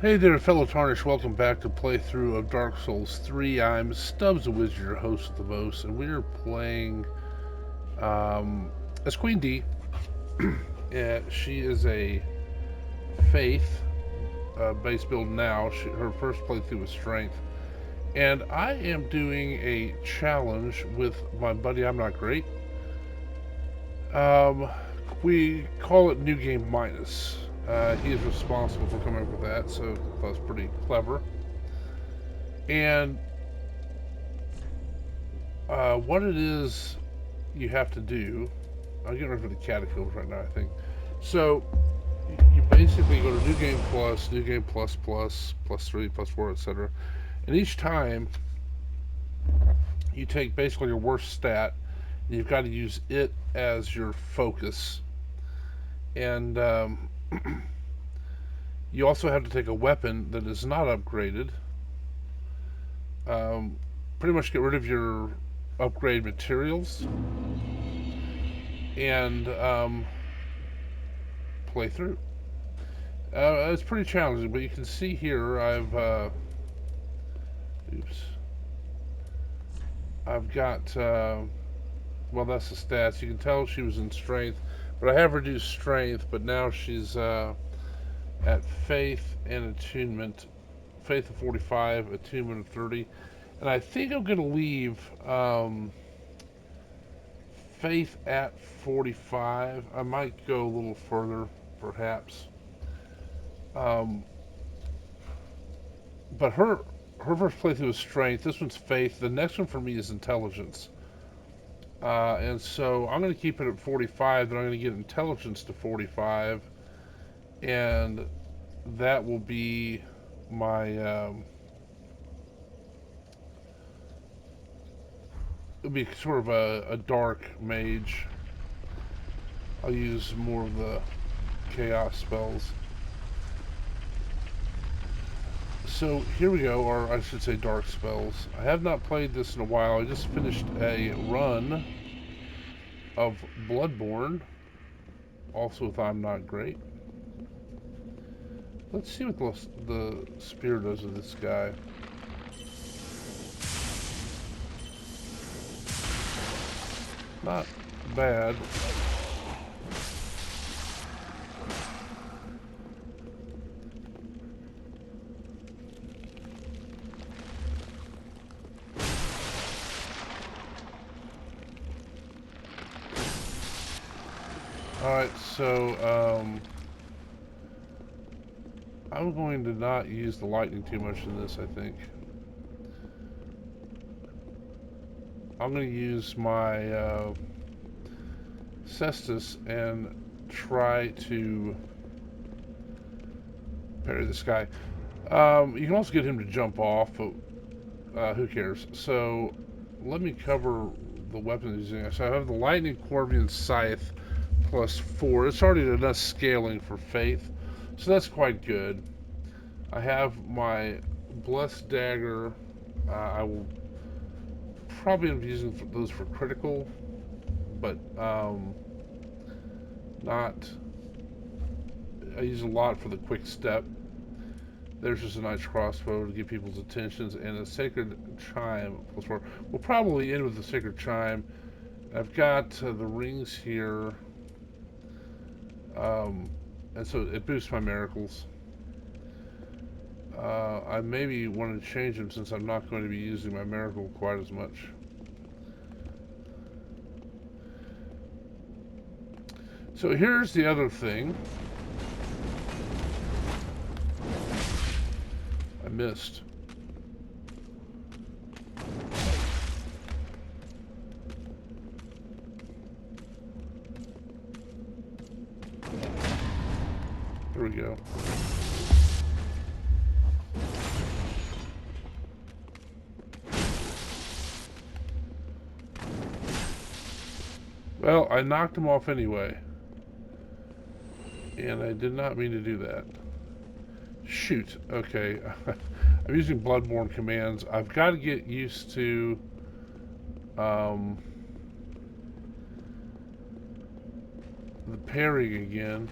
Hey there, fellow Tarnish. Welcome back to playthrough of Dark Souls 3. I'm Stubbs the Wizard, your host of the most, and we're playing um, as Queen D. She is a Faith base build now. Her first playthrough was Strength. And I am doing a challenge with my buddy I'm Not Great. Um, we call it New Game Minus. He is responsible for coming up with that, so I thought it was pretty clever. And what it is you have to do, I'm getting ready for the Catacombs right now, I think. So, you basically go to New Game Plus, New Game Plus Plus, Plus 3, Plus 4, etc. And each time, you take basically your worst stat, and you've got to use it as your focus. And you also have to take a weapon that is not upgraded. Pretty much get rid of your upgrade materials and play through. It's pretty challenging, but you can see here oops, I've got, well, that's the stats. You can tell she was in strength, but I have reduced strength, but now she's at faith and attunement. Faith of 45, attunement of 30. And I think I'm going to leave faith at 45. I might go a little further, perhaps. Um, but her first playthrough was strength. This one's faith. The next one for me is intelligence. And so I'm going to keep it at 45. Then I'm going to get intelligence to 45, and that will be my. It'll be sort of a dark mage. I'll use more of the chaos spells. So here we go, or I should say dark spells. I have not played this in a while. I just finished a run of Bloodborne, also with I'm Not Great. Let's see what the spear does to this guy. Not bad. Alright, so I'm going to not use the lightning too much in this, I think. I'm going to use my cestus and try to parry this guy. You can also get him to jump off, but who cares? So let me cover the weapon he's using. So I have the lightning Corvian scythe plus 4. It's already enough scaling for faith, so that's quite good. I have my blessed dagger. I will probably end up using those for critical, but not. I use a lot for the quick step. There's just a nice crossbow to get people's attentions, and a sacred chime plus 4. We'll probably end with the sacred chime. I've got the rings here, and so it boosts my miracles. I maybe want to change them since I'm not going to be using my miracle quite as much. So here's the other thing. I missed. Here we go. Well, I knocked him off anyway. And I did not mean to do that. Shoot. Okay. I'm using Bloodborne commands. I've got to get used to the parrying again.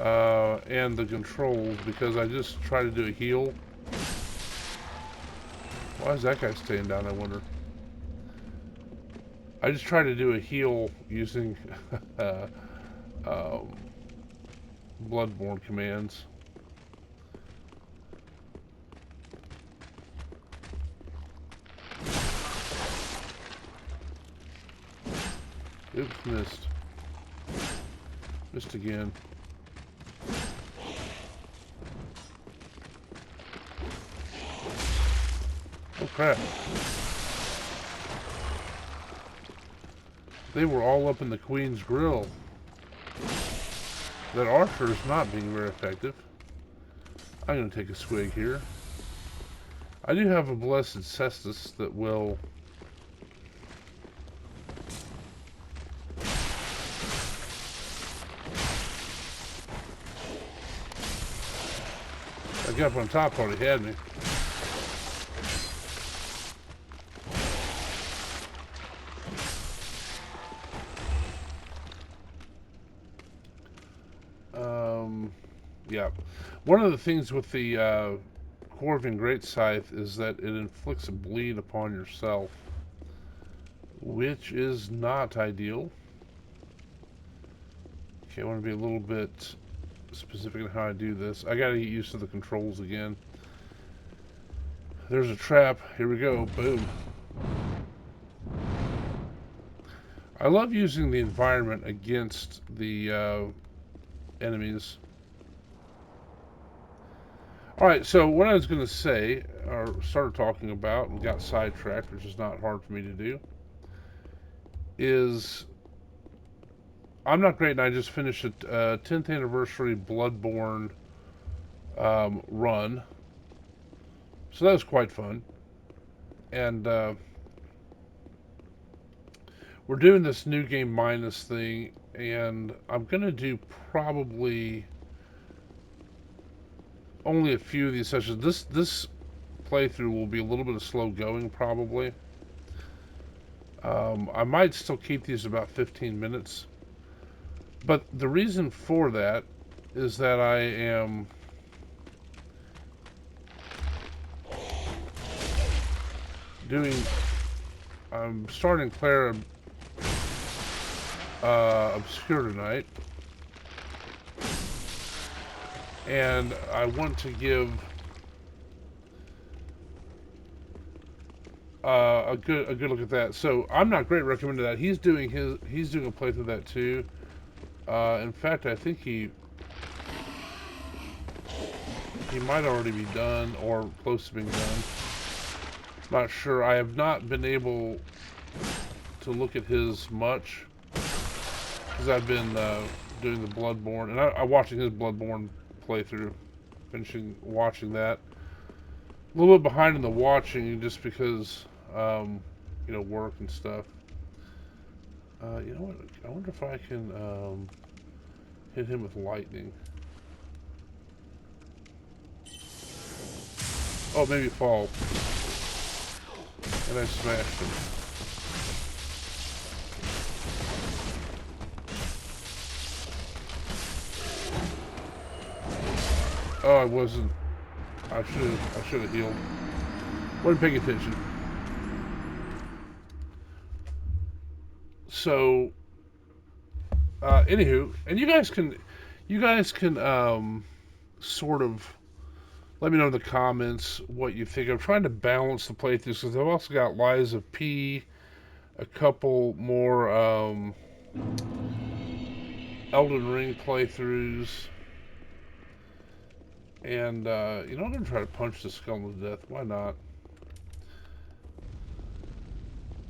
and the controls, because I just try to do a heal. Why is that guy staying down, I wonder? I just try to do a heal using um, Bloodborne commands. Oops, missed. Missed again. Oh crap. They were all up in the Queen's grill. That archer is not being very effective. I'm going to take a swig here. I do have a blessed cestus that will... I got up on top, already had me. Yeah. One of the things with the Corvian Great Scythe is that it inflicts a bleed upon yourself, which is not ideal. Okay, I want to be a little bit specific in how I do this. I gotta get used to the controls again. There's a trap. Here we go. Boom. I love using the environment against the enemies. Alright, so what I was going to say, or started talking about, and got sidetracked, which is not hard for me to do, is I'm not great, and I just finished a 10th anniversary Bloodborne run. So that was quite fun. And we're doing this new game minus thing, and I'm going to do probably only a few of these sessions. This playthrough will be a little bit of slow going, probably. I might still keep these about 15 minutes. But the reason for that is that I am I'm starting Clara Obscure tonight. And I want to give a good look at that. So I'm not great at recommending that. He's doing a playthrough of that too. In fact, I think he might already be done or close to being done. Not sure. I have not been able to look at his much because I've been doing the Bloodborne, and I'm watching his Bloodborne playthrough, watching that. A little bit behind in the watching just because, you know, work and stuff. You know what? I wonder if I can hit him with lightning. Oh, maybe fall. And I smashed him. Oh, I wasn't. I should have healed. Wasn't paying attention. So, anywho, and you guys can sort of let me know in the comments what you think. I'm trying to balance the playthroughs because I've also got Lies of P, a couple more Elden Ring playthroughs, and you know, I'm gonna try to punch this skull to death. Why not?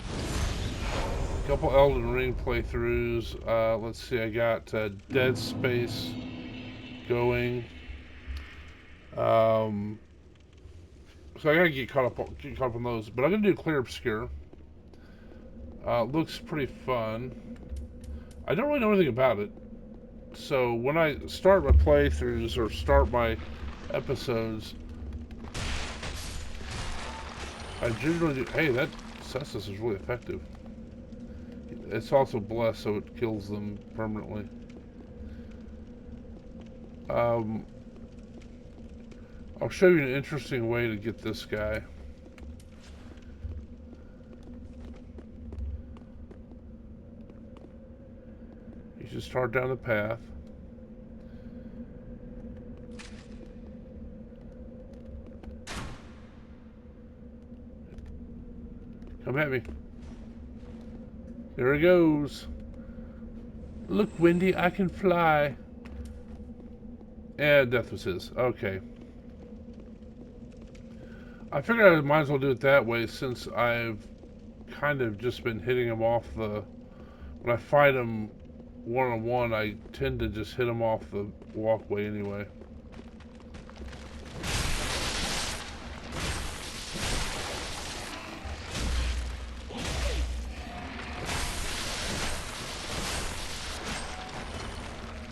A couple Elden Ring playthroughs. Let's see. I got Dead Space going. So I gotta get caught up on those. But I'm gonna do Clear Obscure. Looks pretty fun. I don't really know anything about it. So when I start my playthroughs or start my episodes, I generally do. Hey, that Cestus is really effective. It's also blessed, so it kills them permanently. Um, I'll show you an interesting way to get this guy. You should start down the path. Come at me. There he goes. Look, Wendy, I can fly. And death was his. Okay. I figured I might as well do it that way since I've kind of just been hitting him off the... When I fight him one-on-one, I tend to just hit him off the walkway anyway.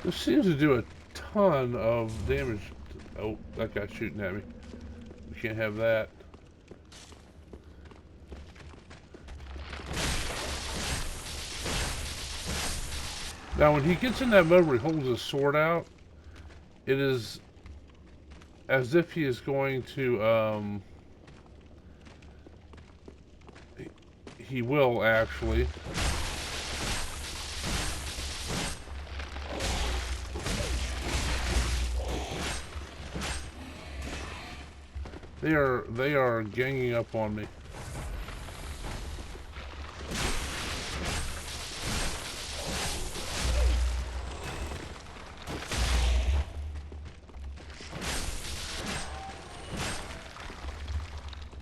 This seems to do a ton of damage. Oh, that guy's shooting at me. We can't have that. Now, when he gets in that mode where he holds his sword out, it is as if he is going to, he will actually. They are ganging up on me.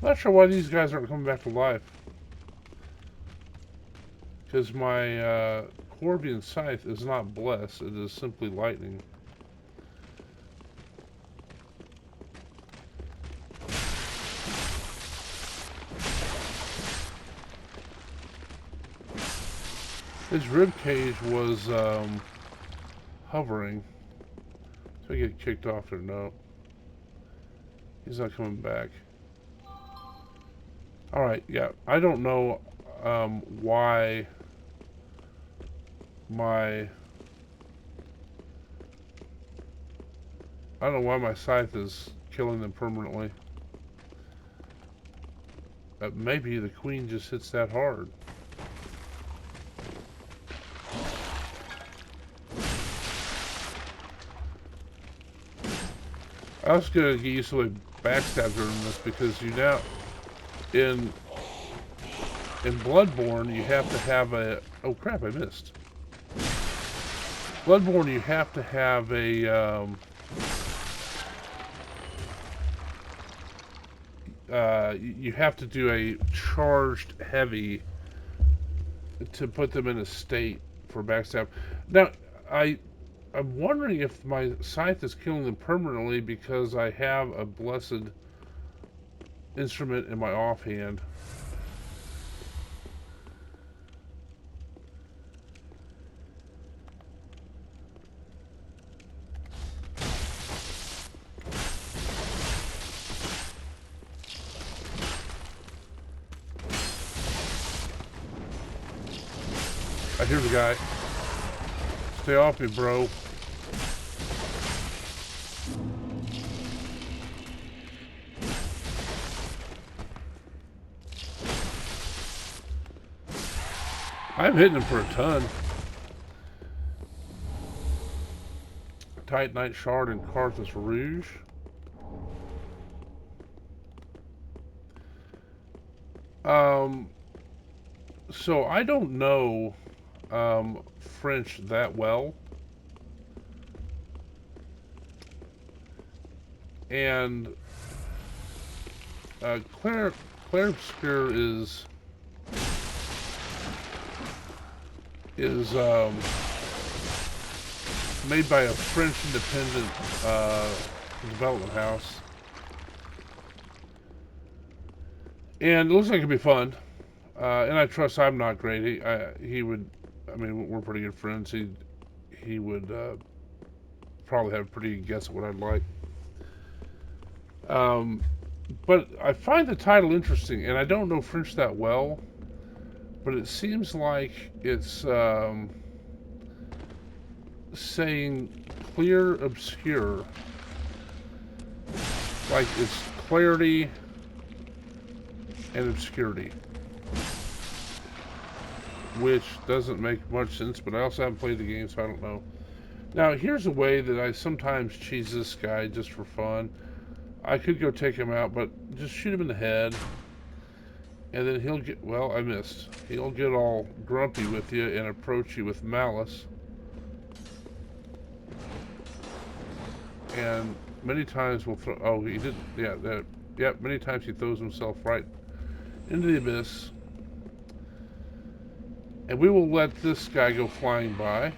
Not sure why these guys aren't coming back to life. Because my Corvian scythe is not blessed, it is simply lightning. His ribcage was hovering. So I get kicked off there. No. He's not coming back. Alright, yeah. I don't know why my... I don't know why my scythe is killing them permanently. Maybe the queen just hits that hard. I was gonna get used to the way backstabs are in this because you now in Bloodborne you have to have a oh crap I missed. Bloodborne you have to have a you have to do a charged heavy to put them in a state for backstab. Now I'm wondering if my scythe is killing them permanently because I have a blessed instrument in my offhand. I hear the guy. Stay off me, bro. I'm hitting him for a ton. Titanite Shard and Carthus Rouge. So I don't know French that well. And Claire Obscure is made by a French independent development house. And it looks like it'd be fun. And I trust I'm not great. He would, I mean, we're pretty good friends. He would probably have a pretty good guess at what I'd like. But I find the title interesting, and I don't know French that well, but it seems like it's saying clear obscure. Like it's clarity and obscurity. Which doesn't make much sense, but I also haven't played the game, so I don't know. Now, here's a way that I sometimes cheese this guy just for fun. I could go take him out, but just shoot him in the head. And then he'll get, well, I missed. He'll get all grumpy with you and approach you with malice. And many times we'll throw, oh, he did, yeah, many times he throws himself right into the abyss. And we will let this guy go flying by.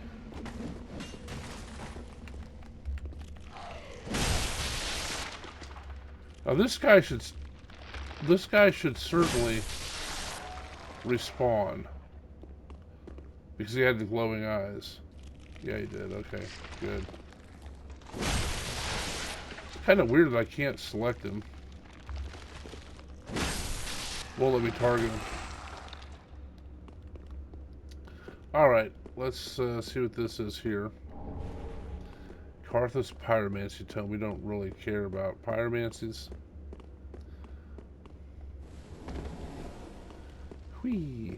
Now this guy should certainly respawn. Because he had the glowing eyes. Yeah, he did. Okay, good. It's kind of weird that I can't select him. Won't let me target him. Alright, let's see what this is here. Karthus Pyromancy Tome. We don't really care about pyromancies. Whee!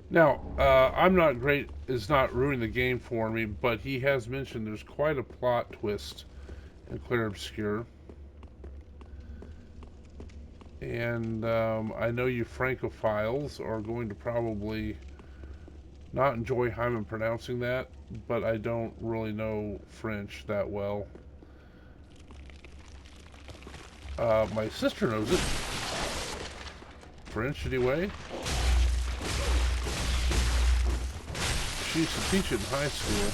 Now, I'm not great, is not ruining the game for me, but he has mentioned there's quite a plot twist in Clear Obscure. And I know you Francophiles are going to probably not enjoy how I'm pronouncing that, but I don't really know French that well. My sister knows it. French, anyway. She used to teach it in high school.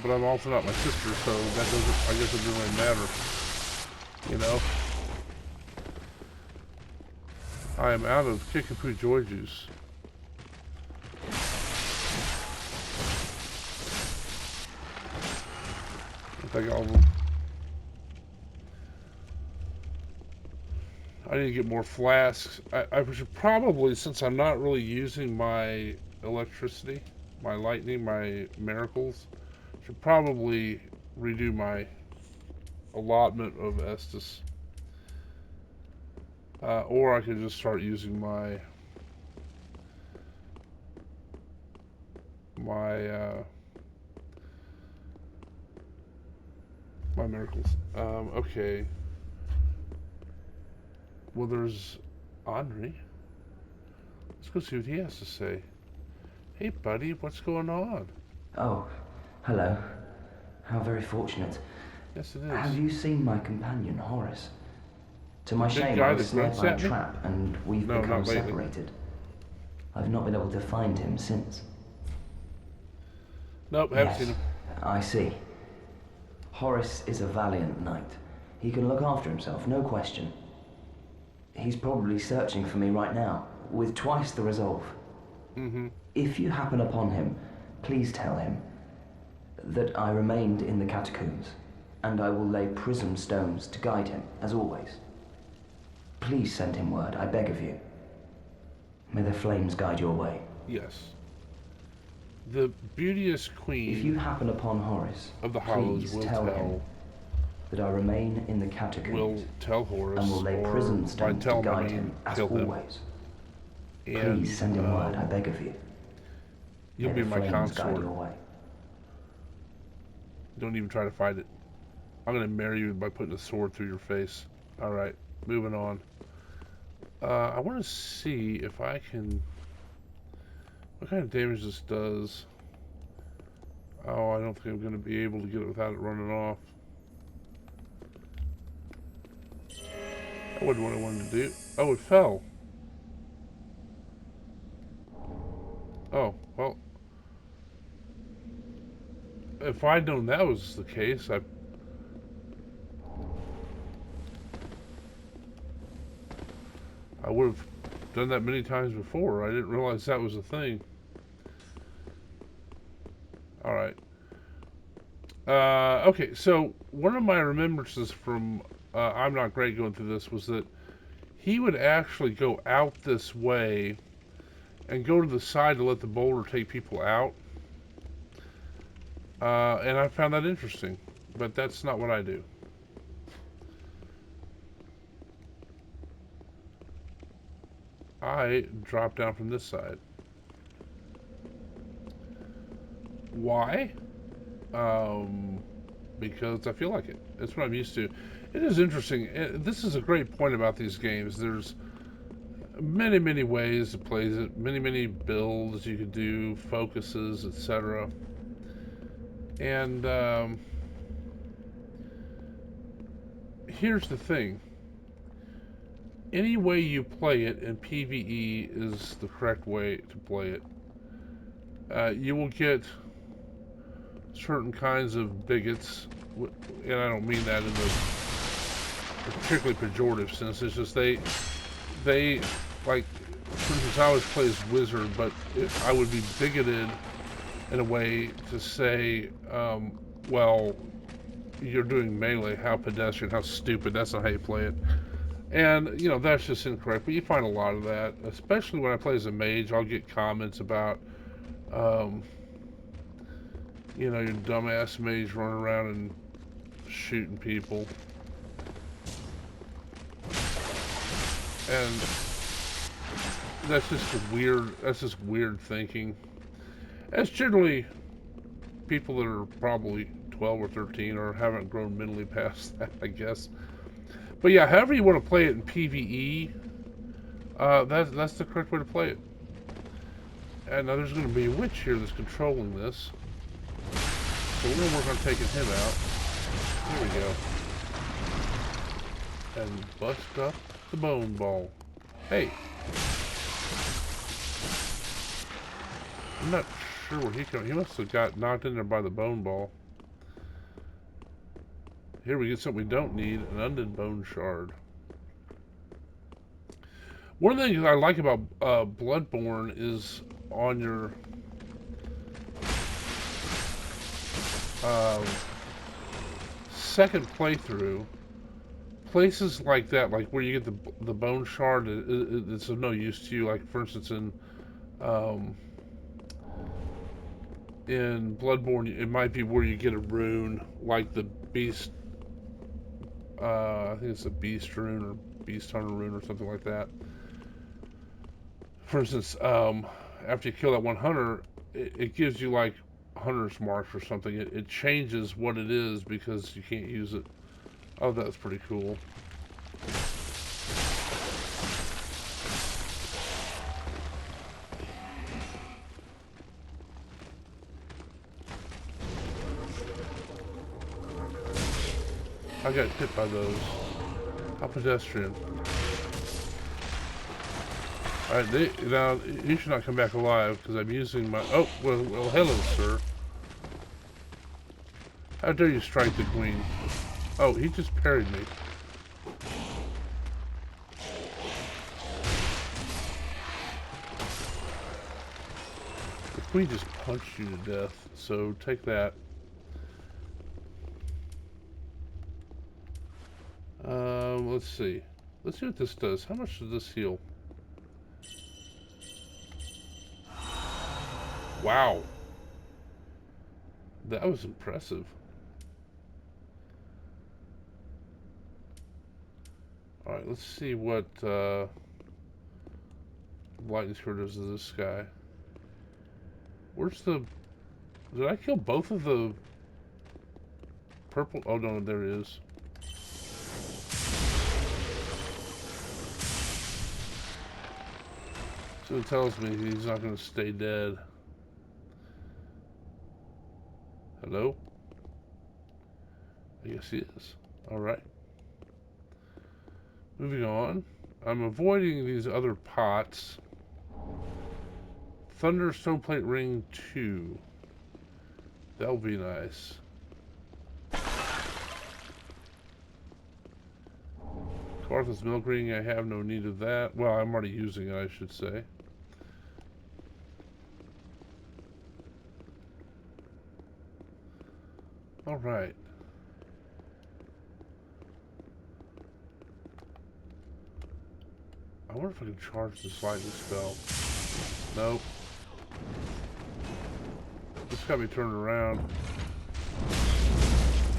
But I'm also not my sister, so that doesn't, I guess it doesn't really matter. You know? I am out of Kickapoo Joy Juice. I think all of them. I need to get more flasks. I should probably, since I'm not really using my electricity, my lightning, my miracles, should probably redo my allotment of Estus. Or I could just start using my my miracles. Okay. Well, there's Henri. Let's go see what he has to say. Hey, buddy, what's going on? Oh, hello. How very fortunate. Yes, it is. Have you seen my companion, Horace? To my Big shame, guy I was that snared grunts by a at me? trap, and we've No, become not lately. separated. I've not been able to find him since. Nope, haven't Yes, seen him. I see. Horace is a valiant knight. He can look after himself, no question. He's probably searching for me right now, with twice the resolve. If you happen upon him, please tell him that I remained in the catacombs, and I will lay prism stones to guide him, as always. Please send him word, I beg of you. May the flames guide your way. Yes. The beauteous queen If you happen upon Horace, of the Hollows please will tell him that I remain in the catacombs. Will tell Horace, and will lay or prism by stones to tell him, I guide mean him, as kill him. always. And, Please send him word, I beg of you. You'll May be the my flames guide consort. your way. Don't even try to fight it. I'm gonna marry you by putting a sword through your face. Alright, moving on. I want to see if I can... What kind of damage this does. Oh, I don't think I'm going to be able to get it without it running off. That wasn't what I wanted to do. Oh, it fell. Oh, well. If I'd known that was the case, I would have done that many times before. I didn't realize that was a thing. Alright. Okay, so one of my remembrances from I'm not great going through this, was that he would actually go out this way and go to the side to let the boulder take people out. And I found that interesting, but that's not what I do. I drop down from this side. Why? Um, because I feel like it. It's what I'm used to. It is interesting. This is a great point about these games. There's many, many ways to play it, many builds you could do, focuses, etc. And here's the thing. Any way you play it in PvE is the correct way to play it. You will get certain kinds of bigots, and I don't mean that in a particularly pejorative sense. It's just they like, for instance, I always play as wizard, but I would be bigoted in a way to say, well, you're doing melee, how pedestrian, how stupid, that's not how you play it. And, that's just incorrect, but you find a lot of that, especially when I play as a mage. I'll get comments about, um, your dumbass mage running around and shooting people. And that's just weird thinking. That's generally people that are probably 12 or 13 or haven't grown mentally past that, I guess. But yeah, however you want to play it in PvE, that's the correct way to play it. And now there's going to be a witch here that's controlling this. So we're going to work on taking him out. Here we go. And bust up the bone ball. Hey. I'm not sure where he came. He must have got knocked in there by the bone ball. Here we get something we don't need, an undead bone shard. One of the things I like about Bloodborne is on your second playthrough, places like that, like where you get the bone shard, it's of no use to you. Like, for instance, um, in Bloodborne, it might be where you get a rune, like the beast. I think it's a beast rune or beast hunter rune or something like that. For instance, after you kill that one hunter, it gives you like hunter's marks or something. It changes what it is because you can't use it. Oh, that's pretty cool. I got hit by those. How pedestrian. Alright, now, you should not come back alive, because I'm using my... Oh, well, hello, sir. How dare you strike the queen? Oh, he just parried me. The queen just punched you to death, so take that. Let's see. Let's see what this does. How much does this heal? Wow. That was impressive. Alright, let's see what lightning squirt does to this guy. Where's the... Did I kill both of the purple? Oh, no, there it is. So it tells me he's not going to stay dead. Hello? I guess he is. Alright. Moving on. I'm avoiding these other pots. Thunder Stoneplate Ring 2. That'll be nice. Carthus Milk Ring, I have no need of that. Well, I'm already using it, I should say. Alright. I wonder if I can charge this lightning spell. Nope. This got me turned around.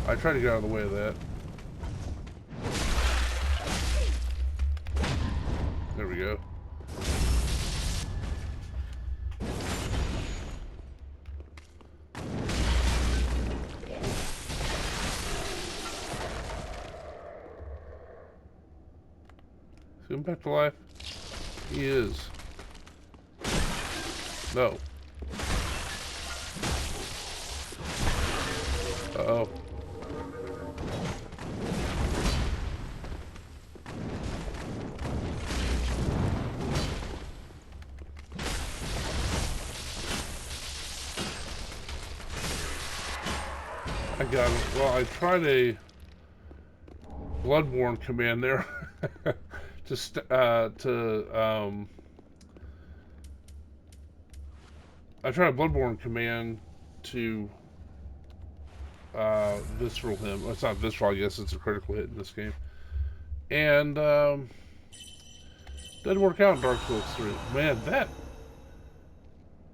I tried to get out of the way of that. There we go. Is he back to life? He is. No. Uh-oh. I got it. Well, I tried a Bloodborne command there I tried a Bloodborne command to visceral him. Well, it's not visceral, I guess it's a critical hit in this game. And didn't work out in Dark Souls 3. Man,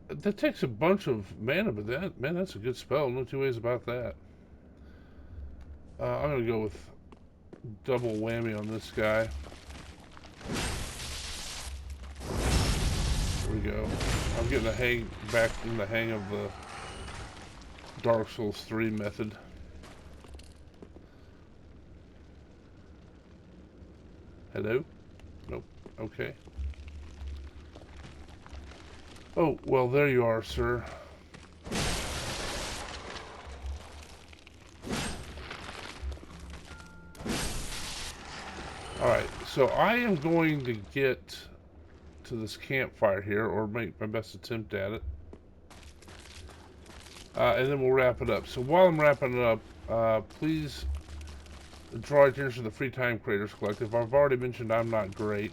that takes a bunch of mana, but that's a good spell. No two ways about that. I'm gonna go with double whammy on this guy. There we go. I'm getting back in the hang of the Dark Souls 3 method. Hello? Nope. Okay. Oh, well, there you are, sir. Alright, so I am going to get to this campfire here, or make my best attempt at it. And then we'll wrap it up. So while I'm wrapping it up, please draw attention to the Free Time Creators Collective. I've already mentioned I'm not great.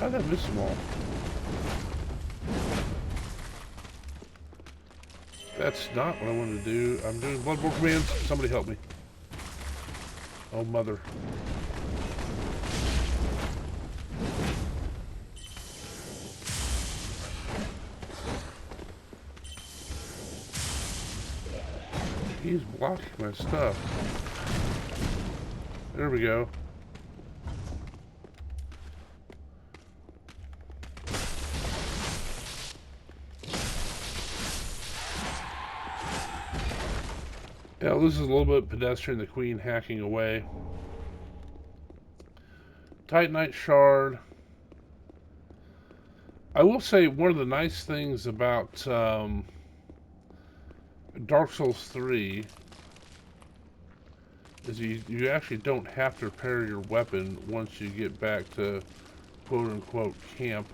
How did I miss them all? That's not what I wanted to do. I'm doing Bloodborne commands. Somebody help me. Oh, mother. He's blocking my stuff. There we go. Yeah, this is a little bit pedestrian, the queen hacking away. Titanite shard. I will say one of the nice things about Dark Souls 3 is you actually don't have to repair your weapon once you get back to quote-unquote camp.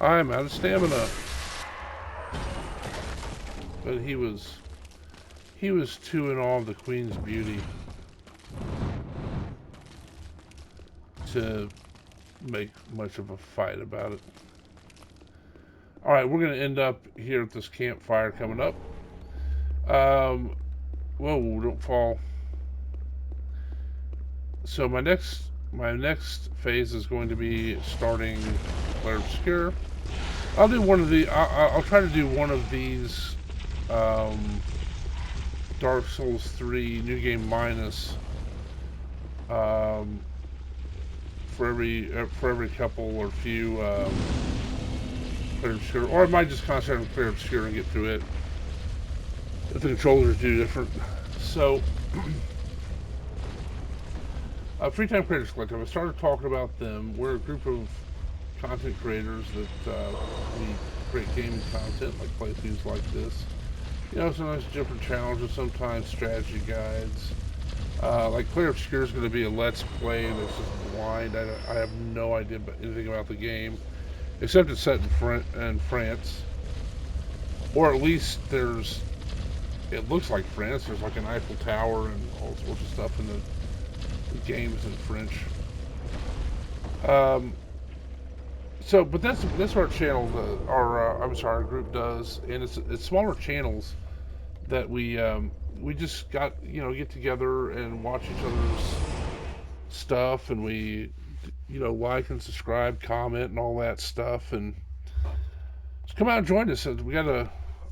I'm out of stamina. But he was too in awe of the queen's beauty to make much of a fight about it. Alright, we're going to end up here at this campfire coming up. Whoa, don't fall. So my next phase is going to be starting Clair Obscure. I'll do one of the. I'll try to do one of these Dark Souls 3 New Game Minus for every couple or few Clair Obscure, or I might just concentrate on Clair Obscure and get through it if the controllers do different. So. Free Time Creators Collective. I started talking about them. We're a group of content creators that we create gaming content, like playthroughs like this. You know, sometimes different challenges, sometimes strategy guides. Like Clair Obscure is going to be a let's play that's just blind. I have no idea anything about the game. except it's set in France, or at least there's. It looks like France. There's like an Eiffel Tower and all sorts of stuff in the games in French. So, but that's what our channel, our group does, and it's smaller channels that we just get together and watch each other's stuff, and we like and subscribe, comment, and all that stuff, and just come out and join us. We got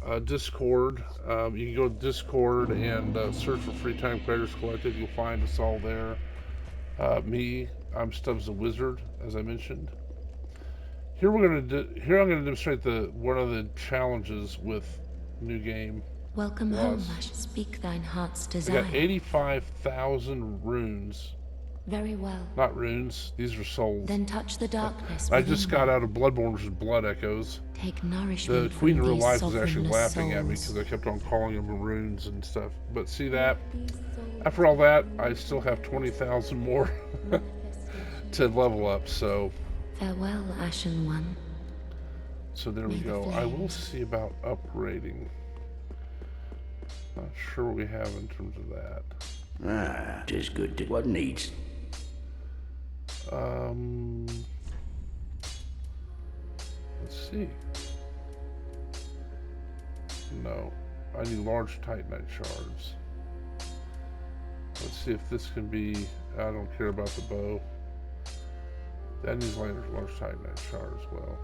a Discord. You can go to Discord and search for Free Time Creators Collective. You'll find us all there. I'm Stubbs the Wizard, as I mentioned. Here I'm gonna demonstrate one of the challenges with New Game. Welcome home, I shall speak thine heart's We desire. got 85,000 runes. Very well. Not runes, these are souls. Then touch the darkness. I just got out of Bloodborne, which is Blood Echoes. Take nourishment The Queen in from real these life was actually sovereignless laughing at me souls. because I kept on calling them runes and stuff. But see that? After all that, I still have 20,000 more to level up, so... Farewell, Ashen One. So there we go. I will see about upgrading. Not sure what we have in terms of that. Ah, 'tis good to what needs. Let's see. No, I need large titanite shards. Let's see if this can be. I don't care about the bow. That needs large titanite shard as well.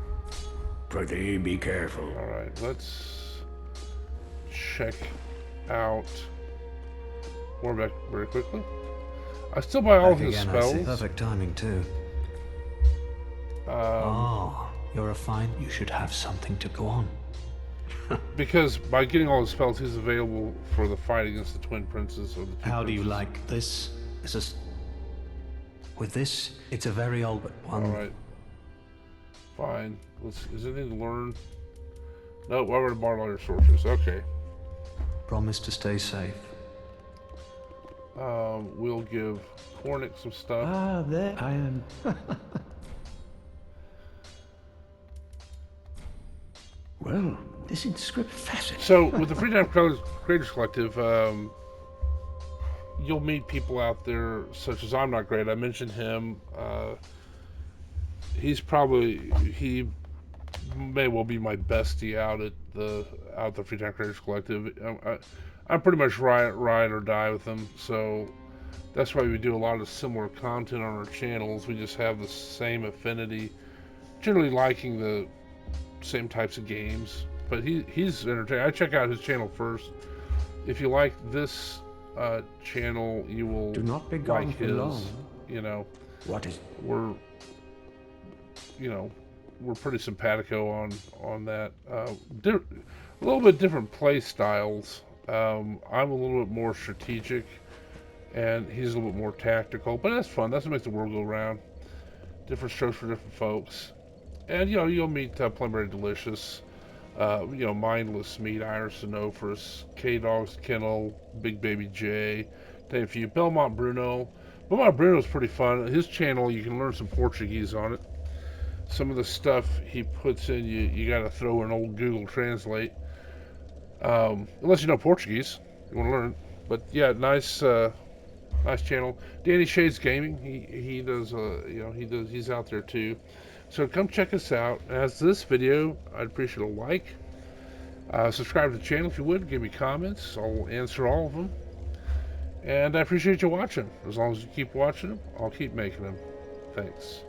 Prithee, be careful. All right, let's check out Warbeck very quickly. I still buy all of his spells. Perfect timing too. You're a fine. You should have something to go on. Because by getting all his spells, he's available for the fight against the twin princes or the two How do you princes. like this? With this, it's a very old one. All right, fine. Is there anything to learn? No, I already borrowed all your sources. Okay. Promise to stay safe. We'll give Cornick some stuff. Ah, there I am. Well, this inscription fascinating. So with the Free Time Creators Collective, you'll meet people out there such as I'm Not Great. I mentioned him. He may well be my bestie out at the Free Time Creators Collective. I'm pretty much ride or die with him, so that's why we do a lot of similar content on our channels. We just have the same affinity, generally liking the same types of games. But he's entertaining. I check out his channel first. If you like this channel, you will Do not be gone like for his. long. What is? We're pretty simpatico on that. A little bit different play styles. I'm a little bit more strategic, and he's a little bit more tactical. But that's fun. That's what makes the world go round. Different strokes for different folks. And you'll meet Plumberry Delicious, Mindless Meat, Iris Sinophrus, K-Dog's Kennel, Big Baby J, name a few. Belmont Bruno. Belmont Bruno's pretty fun. His channel, you can learn some Portuguese on it. Some of the stuff he puts in, you got to throw in old Google Translate. Unless you know Portuguese, you want to learn. But yeah, nice channel. Danny Shades Gaming, he does he's out there too. So come check us out. As this video, I'd appreciate a like. Subscribe to the channel if you would. Give me comments. I'll answer all of them. And I appreciate you watching. As long as you keep watching them, I'll keep making them. Thanks.